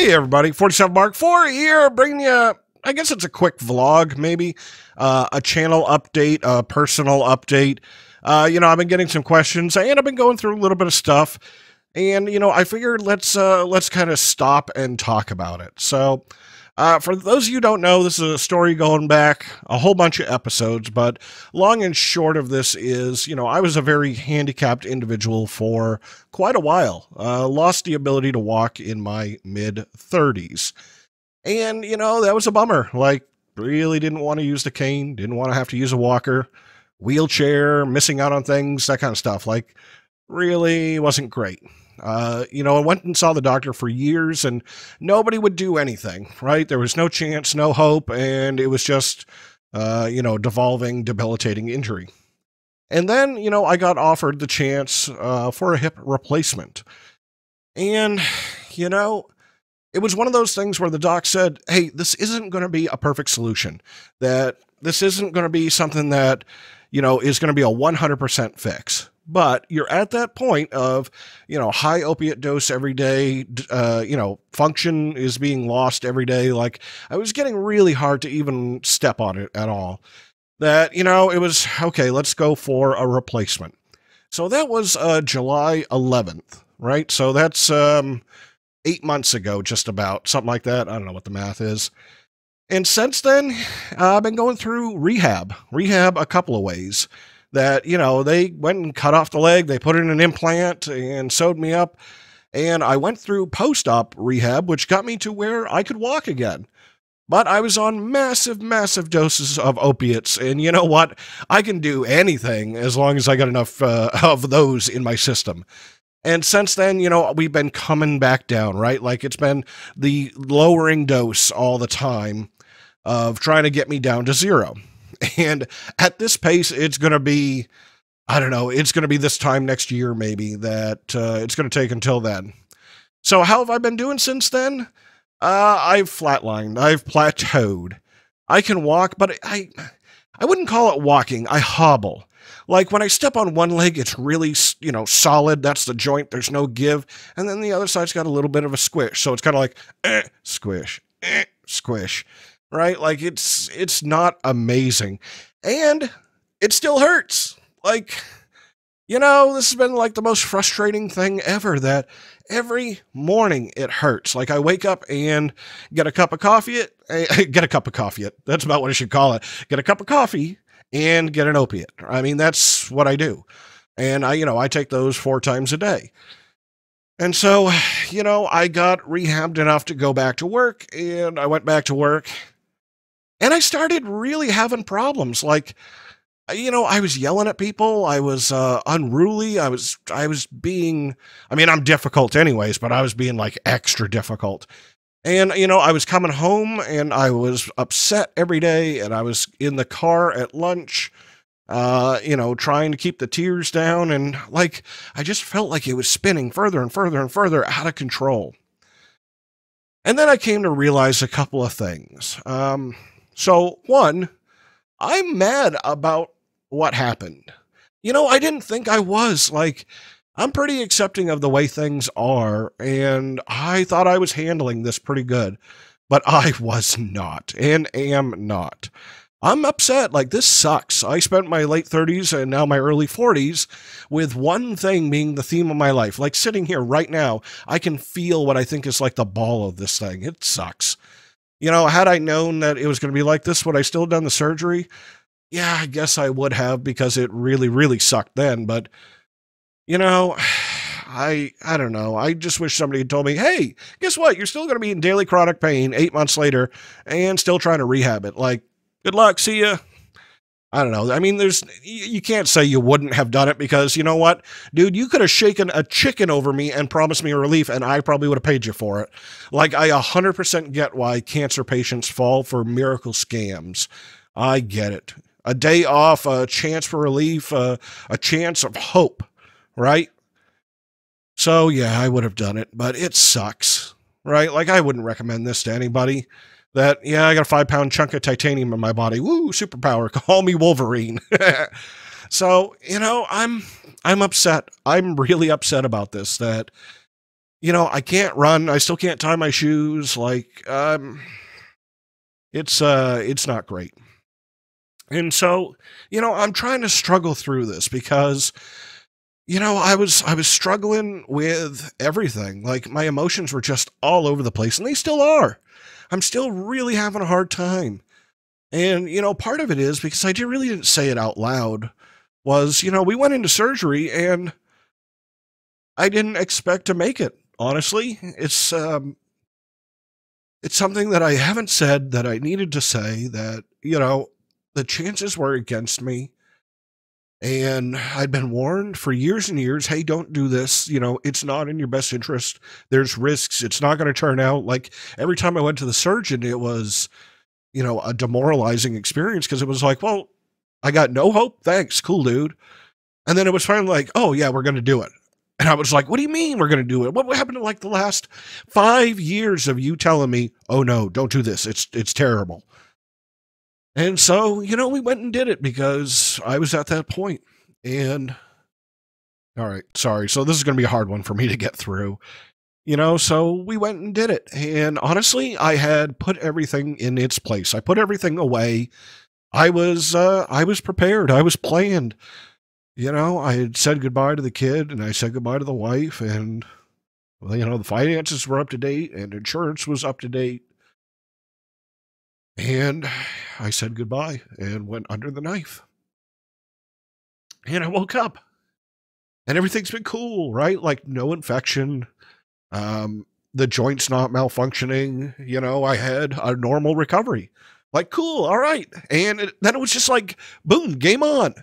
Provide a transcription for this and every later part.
Hey everybody, 47 Mark 4 here, bringing you, I guess it's a quick vlog, maybe, a channel update, a personal update. I've been getting some questions, and I've been going through a little bit of stuff, and, I figured let's kind of stop and talk about it. So, for those of you who don't know, this is a story going back a whole bunch of episodes, but long and short of this is, I was a very handicapped individual for quite a while. Lost the ability to walk in my mid-30s. And, that was a bummer. Like, really didn't want to use the cane, didn't want to have to use a walker, wheelchair, missing out on things, that kind of stuff. Like, really wasn't great. I went and saw the doctor for years and nobody would do anything, right? There was no chance, no hope, and it was just, devolving, debilitating injury. And then, I got offered the chance for a hip replacement. And, it was one of those things where the doc said, hey, this isn't going to be a perfect solution, that this isn't going to be something that, is going to be a 100% fix. But you're at that point of, high opiate dose every day, function is being lost every day. Like, I was getting really hard to even step on it at all. That, it was, okay, let's go for a replacement. So that was July 11th, right? So that's 8 months ago, just about, something like that. I don't know what the math is. And since then, I've been going through rehab a couple of ways. That, they went and cut off the leg, they put in an implant and sewed me up, and I went through post-op rehab, which got me to where I could walk again. But I was on massive, massive doses of opiates, and you know what? I can do anything as long as I got enough of those in my system. And since then, we've been coming back down, right? Like, it's been the lowering dose all the time of trying to get me down to zero. And at this pace, it's going to be, I don't know, it's going to be this time next year, maybe, that it's going to take until then. So how have I been doing since then? I've flatlined. I've plateaued. I can walk, but I wouldn't call it walking. I hobble. Like, when I step on one leg, it's really, solid. That's the joint. There's no give. And then the other side's got a little bit of a squish. So it's kind of like, squish, squish. Right? Like, it's not amazing. And it still hurts. Like, this has been like the most frustrating thing ever, that every morning it hurts. Like, I wake up and get a cup of coffee. Get a cup of coffee. That's about what I should call it. Get a cup of coffee and get an opiate. I mean, that's what I do. And I take those 4 times a day. And so, I got rehabbed enough to go back to work, and I went back to work. And I started really having problems. Like, I was yelling at people. I was unruly. I was being, I'm difficult anyways, but I was being like extra difficult. And, I was coming home and I was upset every day, and I was in the car at lunch, trying to keep the tears down. And like, I just felt like it was spinning further and further and further out of control. And then I came to realize a couple of things. So, one, I'm mad about what happened. I didn't think I was. Like, I'm pretty accepting of the way things are, and I thought I was handling this pretty good, but I was not, and am not. I'm upset. Like, this sucks. I spent my late 30s and now my early 40s with one thing being the theme of my life. Like, sitting here right now, I can feel what I think is like the ball of this thing. It sucks. Had I known that it was going to be like this, would I still have done the surgery? Yeah, I guess I would have, because it really, really sucked then. But, I don't know. I just wish somebody had told me, hey, guess what? You're still going to be in daily chronic pain 8 months later and still trying to rehab it. Like, good luck. See ya. I don't know. You can't say you wouldn't have done it, because you know what, dude, you could have shaken a chicken over me and promised me a relief, and I probably would have paid you for it. Like, I 100% get why cancer patients fall for miracle scams. I get it. A day off, a chance for relief, a chance of hope, right? So yeah, I would have done it, but it sucks, right? Like, I wouldn't recommend this to anybody. That, yeah, I got a 5-pound chunk of titanium in my body. Woo, superpower. Call me Wolverine. So, I'm upset. I'm really upset about this, that I can't run. I still can't tie my shoes. Like, it's not great. And so, I'm trying to struggle through this because, I was struggling with everything. Like my emotions were just all over the place and they still are. I'm still really having a hard time. And, part of it is because really didn't say it out loud was, we went into surgery and I didn't expect to make it. Honestly, it's something that I haven't said that I needed to say that, the chances were against me. And I'd been warned for years and years, hey, don't do this. It's not in your best interest. There's risks. It's not going to turn out like every time I went to the surgeon, it was, a demoralizing experience because it was like, well, I got no hope. Thanks. Cool, dude. And then it was finally like, oh, yeah, we're going to do it. And I was like, what do you mean we're going to do it? What happened to like the last 5 years of you telling me, oh, no, don't do this. It's terrible. And so, we went and did it because I was at that point. And all right, sorry. So this is going to be a hard one for me to get through. So we went and did it. And honestly, I had put everything in its place. I put everything away. I was prepared. I was planned. I had said goodbye to the kid and I said goodbye to the wife and well, the finances were up to date and insurance was up to date. And I said goodbye and went under the knife. And I woke up and everything's been cool, right? Like no infection. The joint's not malfunctioning. I had a normal recovery. Like, cool, all right. And then it was just like, boom, game on.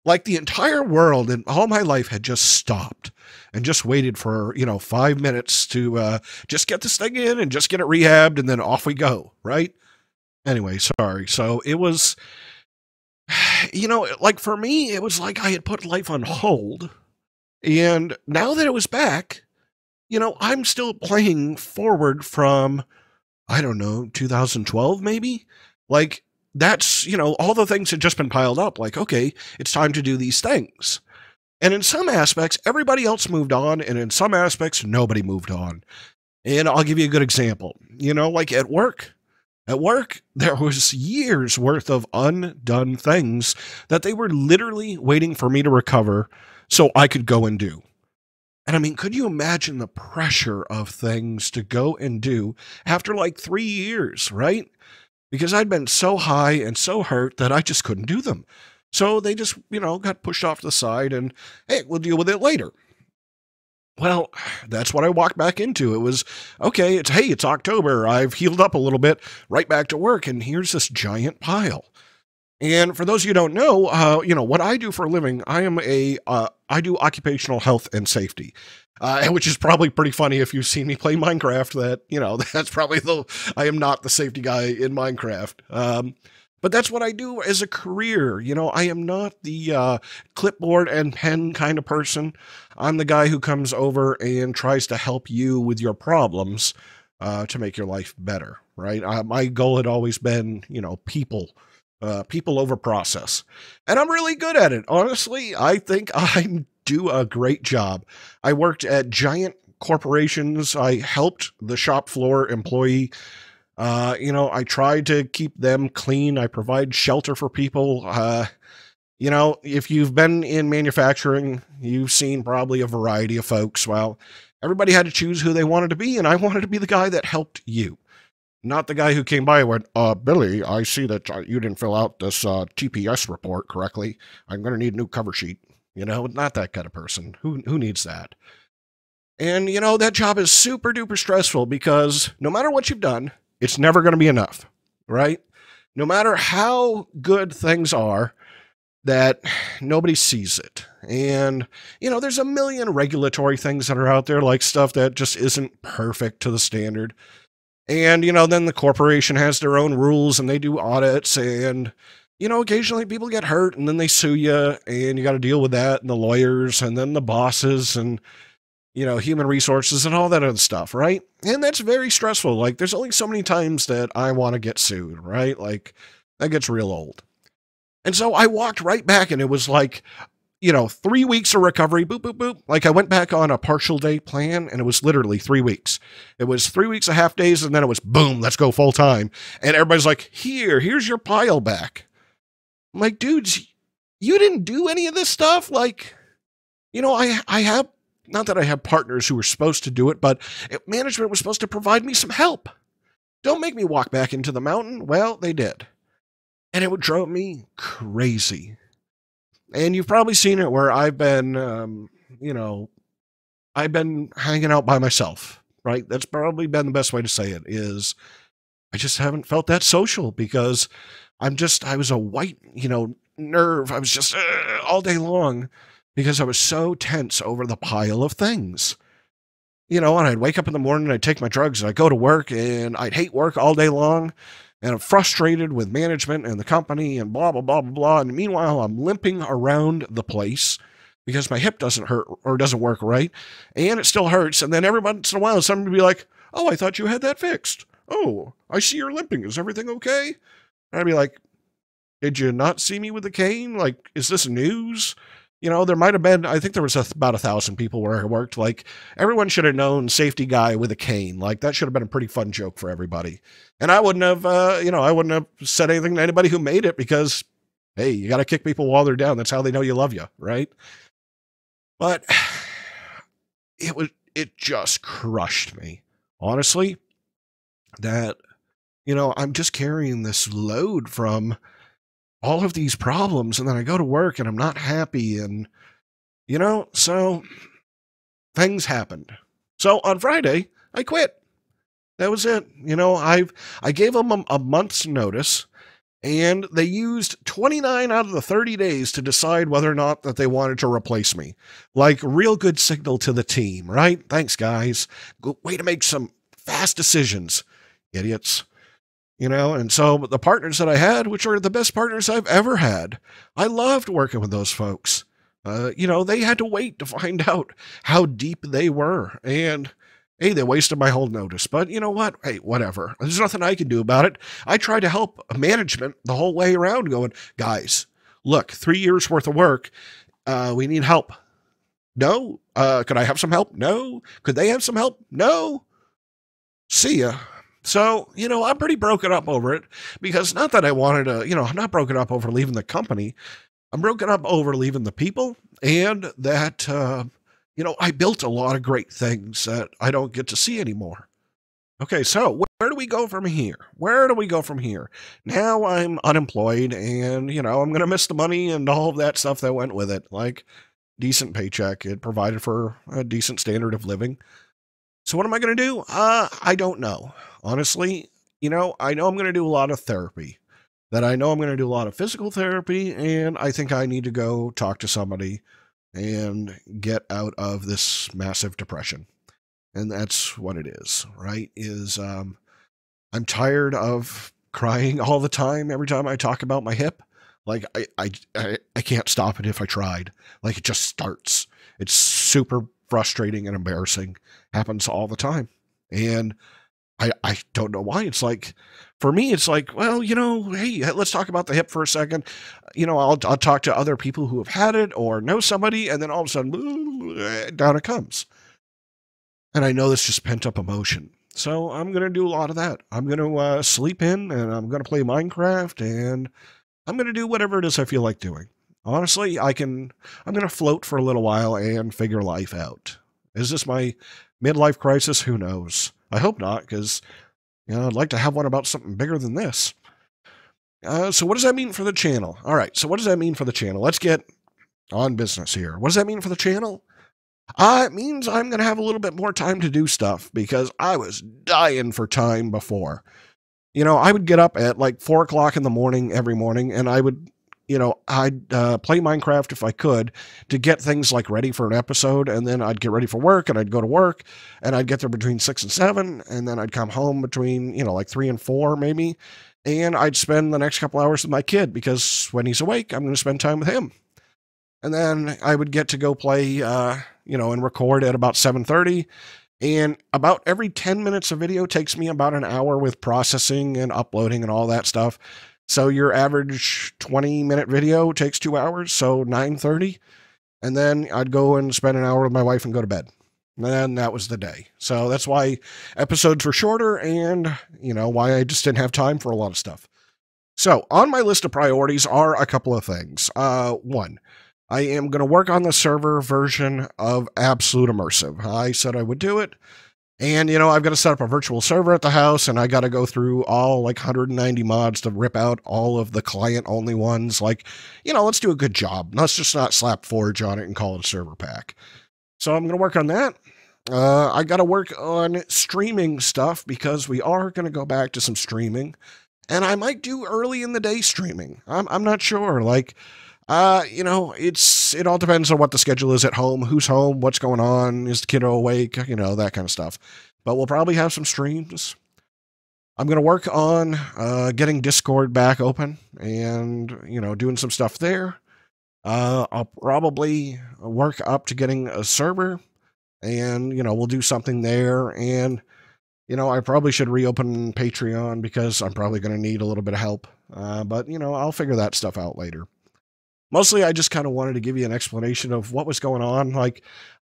Like the entire world and all my life had just stopped and just waited for, 5 minutes to just get this thing in and just get it rehabbed and then off we go, right? Anyway, sorry. So it was, like for me, it was like I had put life on hold. And now that it was back, I'm still playing forward from, I don't know, 2012 maybe? Like, that's, all the things had just been piled up. Like, okay, it's time to do these things. And in some aspects, everybody else moved on. And in some aspects, nobody moved on. And I'll give you a good example. Like at work, there was years worth of undone things that they were literally waiting for me to recover so I could go and do. And I mean, could you imagine the pressure of things to go and do after like 3 years, right? Because I'd been so high and so hurt that I just couldn't do them. So they just, got pushed off to the side and, hey, we'll deal with it later. Well, that's what I walked back into. It was, okay, it's October. I've healed up a little bit, right back to work, and here's this giant pile. And for those of you who don't know, what I do for a living, I do occupational health and safety, which is probably pretty funny if you've seen me play Minecraft. That's probably I am not the safety guy in Minecraft. But that's what I do as a career. I am not the clipboard and pen kind of person. I'm the guy who comes over and tries to help you with your problems to make your life better, right? My goal had always been, people over process. And I'm really good at it. Honestly, I think I do a great job. I worked at giant corporations. I helped the shop floor employee. I tried to keep them clean. I provide shelter for people. If you've been in manufacturing, you've seen probably a variety of folks. Well, everybody had to choose who they wanted to be, and I wanted to be the guy that helped you. Not the guy who came by and went, Billy, I see that you didn't fill out this TPS report correctly. I'm going to need a new cover sheet. Not that kind of person. Who needs that? And, that job is super duper stressful because no matter what you've done, it's never going to be enough, right? No matter how good things are, that nobody sees it. And, there's a million regulatory things that are out there, like stuff that just isn't perfect to the standard. And, then the corporation has their own rules and they do audits and, occasionally people get hurt and then they sue you and you got to deal with that and the lawyers and then the bosses and, human resources and all that other stuff, right? And that's very stressful. Like there's only so many times that I want to get sued, right? Like that gets real old. And so I walked right back and it was like, 3 weeks of recovery, boop, boop, boop. Like I went back on a partial day plan and it was literally 3 weeks. It was 3 weeks of half days and then it was boom, let's go full time. And everybody's like, here's your pile back. I'm like, dudes, you didn't do any of this stuff. Like, I have, not that I have partners who were supposed to do it, but management was supposed to provide me some help. Don't make me walk back into the mountain. Well, they did. And it drove me crazy. And you've probably seen it where I've been, I've been hanging out by myself, right? That's probably been the best way to say it is I just haven't felt that social because I was a white, nerve. I was just all day long because I was so tense over the pile of things. And I'd wake up in the morning, I'd take my drugs, and I'd go to work, and I'd hate work all day long, and I'm frustrated with management and the company, and blah, blah, blah, blah, blah. And meanwhile, I'm limping around the place because my hip doesn't hurt or doesn't work right, and it still hurts. And then every once in a while, somebody would be like, oh, I thought you had that fixed. Oh, I see you're limping. Is everything okay? And I'd be like, did you not see me with the cane? Like, is this news? There might have been, I think there was about 1,000 people where I worked. Like, everyone should have known safety guy with a cane. Like, that should have been a pretty fun joke for everybody. And I wouldn't have, I wouldn't have said anything to anybody who made it because, hey, you got to kick people while they're down. That's how they know you love you, right? But it just crushed me, honestly, that, I'm just carrying this load from all of these problems, and then I go to work and I'm not happy, and so things happened. So on Friday I quit. That was it. I gave them a month's notice, and they used 29 out of the 30 days to decide whether or not that they wanted to replace me. Like, real good signal to the team, right? Thanks, guys. Way to make some fast decisions, idiots. And so the partners that I had, which are the best partners I've ever had, I loved working with those folks. They had to wait to find out how deep they were. And, hey, they wasted my whole notice. But you know what? Hey, whatever. There's nothing I can do about it. I tried to help management the whole way around going, guys, look, 3 years worth of work. We need help. No. Could I have some help? No. Could they have some help? No. See ya. So, I'm pretty broken up over it because not that I wanted to, I'm not broken up over leaving the company. I'm broken up over leaving the people, and that, I built a lot of great things that I don't get to see anymore. Okay, so where do we go from here? Where do we go from here? Now I'm unemployed, and, I'm going to miss the money and all of that stuff that went with it. Like, decent paycheck. It provided for a decent standard of living. So what am I going to do? I don't know. Honestly, I know I'm going to do a lot of therapy. That I know I'm going to do a lot of physical therapy, and I think I need to go talk to somebody and get out of this massive depression. And that's what it is, right? I'm tired of crying all the time every time I talk about my hip. Like, I can't stop it if I tried. Like, it just starts. It's super frustrating and embarrassing. Happens all the time. And I don't know why. It's like, for me, it's like, well, hey, let's talk about the hip for a second. I'll talk to other people who have had it or know somebody, and then all of a sudden, down it comes. And I know this just pent up emotion. So I'm going to do a lot of that. I'm going to sleep in, and I'm going to play Minecraft, and I'm going to do whatever it is I feel like doing. Honestly, I'm going to float for a little while and figure life out. Is this my midlife crisis? Who knows? I hope not, because, I'd like to have one about something bigger than this. So what does that mean for the channel? All right, so what does that mean for the channel? Let's get on business here. What does that mean for the channel? It means I'm going to have a little bit more time to do stuff, because I was dying for time before. I would get up at like 4 o'clock in the morning every morning, and I would I'd play Minecraft if I could to get things like ready for an episode, and then I'd get ready for work, and I'd go to work, and I'd get there between 6 and 7, and then I'd come home between, like 3 and 4 maybe, and I'd spend the next couple hours with my kid, because when he's awake, I'm going to spend time with him. And then I would get to go play, and record at about 7:30, and about every 10 minutes of video takes me about an hour with processing and uploading and all that stuff. So your average 20-minute video takes 2 hours, so 9:30. and then I'd go and spend an hour with my wife and go to bed. And then that was the day. So that's why episodes were shorter, and, why I just didn't have time for a lot of stuff. So on my list of priorities are a couple of things. One, I am going to work on the server version of Absolute Immersive. I said I would do it. And, I've got to set up a virtual server at the house, and I got to go through all 190 mods to rip out all of the client-only ones. Let's do a good job. Let's just not slap Forge on it and call it a server pack. So I'm going to work on that. I got to work on streaming stuff because we are going to go back to some streaming. And I might do early in the day streaming. I'm not sure. It all depends on what the schedule is at home, who's home, what's going on, is the kiddo awake, that kind of stuff. But we'll probably have some streams. I'm going to work on getting Discord back open and, doing some stuff there. I'll probably work up to getting a server, and, we'll do something there. And, I probably should reopen Patreon because I'm probably going to need a little bit of help. But, I'll figure that stuff out later. Mostly, I just kind of wanted to give you an explanation of what was going on.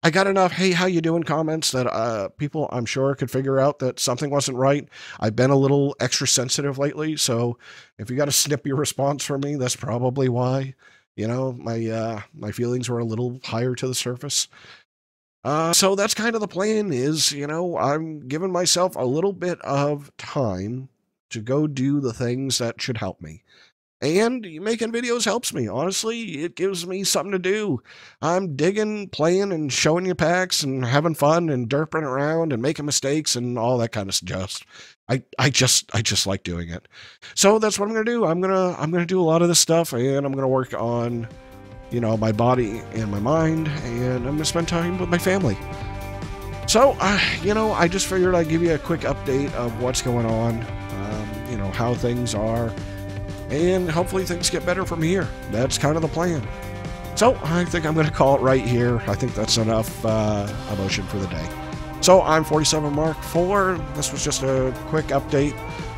I got enough, hey, how you doing comments that people, I'm sure, could figure out that something wasn't right. I've been a little extra sensitive lately, so if you got a snippy response from me, that's probably why. My feelings were a little higher to the surface. So that's kind of the plan is, I'm giving myself a little bit of time to go do the things that should help me. And making videos helps me. Honestly, it gives me something to do. I'm digging, playing, and showing you packs, and having fun, and derping around, and making mistakes, and all that kind of stuff. I just like doing it. So that's what I'm gonna do. I'm gonna do a lot of this stuff, and I'm gonna work on, my body and my mind, and I'm gonna spend time with my family. So, I just figured I'd give you a quick update of what's going on, how things are. And hopefully things get better from here. That's kind of the plan. So I think I'm going to call it right here. I think that's enough emotion for the day. So I'm 47 Mark 4. This was just a quick update.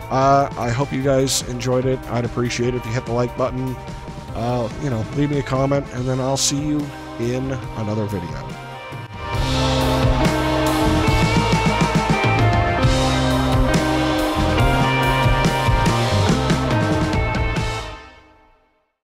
I hope you guys enjoyed it. I'd appreciate it if you hit the like button. Leave me a comment, and then I'll see you in another video.